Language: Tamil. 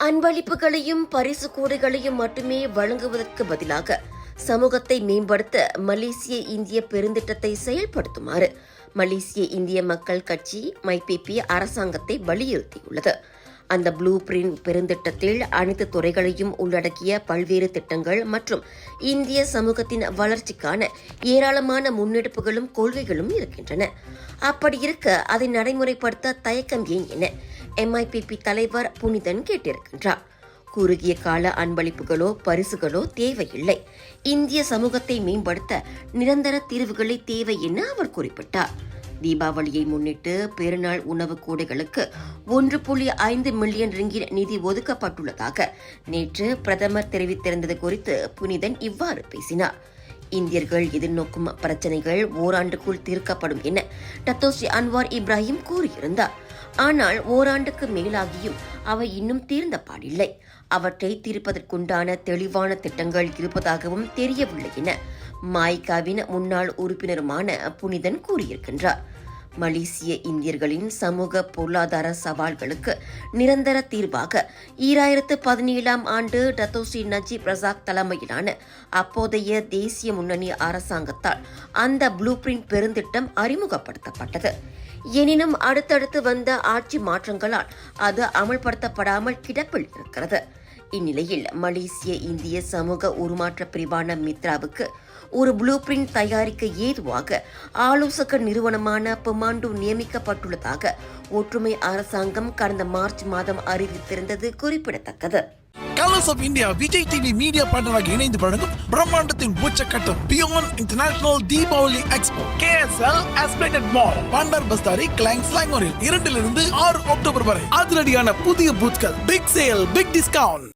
அன்பளிப்புகளையும் பரிசு கூடைகளையும் மட்டுமே வழங்குவதற்கு பதிலாக சமூகத்தை மேம்படுத்த மலேசிய இந்திய பெருந்திட்டத்தை செயல்படுத்துமாறு மலேசிய இந்திய மக்கள் கட்சி மைபிபி அரசாங்கத்தை வலியுறுத்தியுள்ளது. அந்த ப்ளூ பிரிண்ட் பெருந்திட்டத்தில் அனைத்து துறைகளையும் உள்ளடக்கிய பல்வேறு திட்டங்கள் மற்றும் இந்திய சமூகத்தின் வளர்ச்சிக்கான ஏராளமான முன்னெடுப்புகளும் கொள்கைகளும் இருக்கின்றன. அப்படி இருக்க அதை நடைமுறைப்படுத்த தயக்கம் ஏன் என MIPP தலைவர் புனிதன் கேட்டிருக்கின்றார். குறுகிய கால அன்பளிப்புகளோ பரிசுகளோ தேவையில்லை, இந்திய சமூகத்தை மேம்படுத்த நிரந்தர தீர்வுகளே தேவை என அவர் குறிப்பிட்டார். தீபாவளியை முன்னிட்டு பெருநாள் உணவு கூடைகளுக்கு 1.5 மில்லியன் ரிங்கிட் நிதி ஒதுக்கப்பட்டுள்ளதாக நேற்று பிரதமர் தெரிவித்திருந்தது குறித்து புனிதன் இவ்வாறு பேசினார். இந்தியர்கள் எதிர்நோக்கும் பிரச்சனைகள் ஓராண்டுக்குள் தீர்க்கப்படும் என டத்தோஸ்ரீ அன்வார் இப்ராஹிம் கூறியிருந்தார். ஆனால் ஓராண்டுக்கு மேலாகியும் அவை இன்னும் தீர்ந்த பாடில்லை. அவற்றை தீர்ப்பதற்குண்டான தெளிவான திட்டங்கள் இருப்பதாகவும் தெரியவில்லை என மாய்காவின் முன்னாள் உறுப்பினருமான புனிதன் கூறியிருக்கின்றார். மலேசிய இந்தியர்களின் சமூக பொருளாதார சவால்களுக்கு நிரந்தர தீர்வாக 2017 ஆண்டு டத்தோஸ்ரீ நஜீப் ரசாக் தலைமையிலான அப்போதைய தேசிய முன்னணி அரசாங்கத்தால் அந்த ப்ளூ பிரிண்ட் பெருந்திட்டம் அறிமுகப்படுத்தப்பட்டது. எனினும் அடுத்தடுத்து வந்த ஆட்சி மாற்றங்களால் அது அமல்படுத்தப்படாமல் கிடப்பில் இருக்கிறது. இந்நிலையில் மலேசிய இந்திய சமூக உருமாற்ற பிரிவான மித்ராவுக்கு ஒரு ப்ளூ பிரிண்ட் தயாரிக்க ஏதுவாக ஆலோசக நிறுவனமான பெமாண்டு நியமிக்கப்பட்டுள்ளதாக ஒற்றுமை அரசாங்கம் கடந்த மார்ச் மாதம் அறிவித்திருந்தது குறிப்பிடத்தக்கது. Colors of India Vijay TV media பார்ட்னராக இணைந்து வழங்கும் பிரம்மாண்டத்தின் உச்சக்கட்டம் beyond international Deepavali expo KSL Esplanade mall Bandar Bestari Klang ஸ்லாங்கோரில் 2 to 6 அக்டோபர் வரை அதிரடியான புதிய பூத்கள், பிக் சேல், பிக் டிஸ்கவுண்ட்.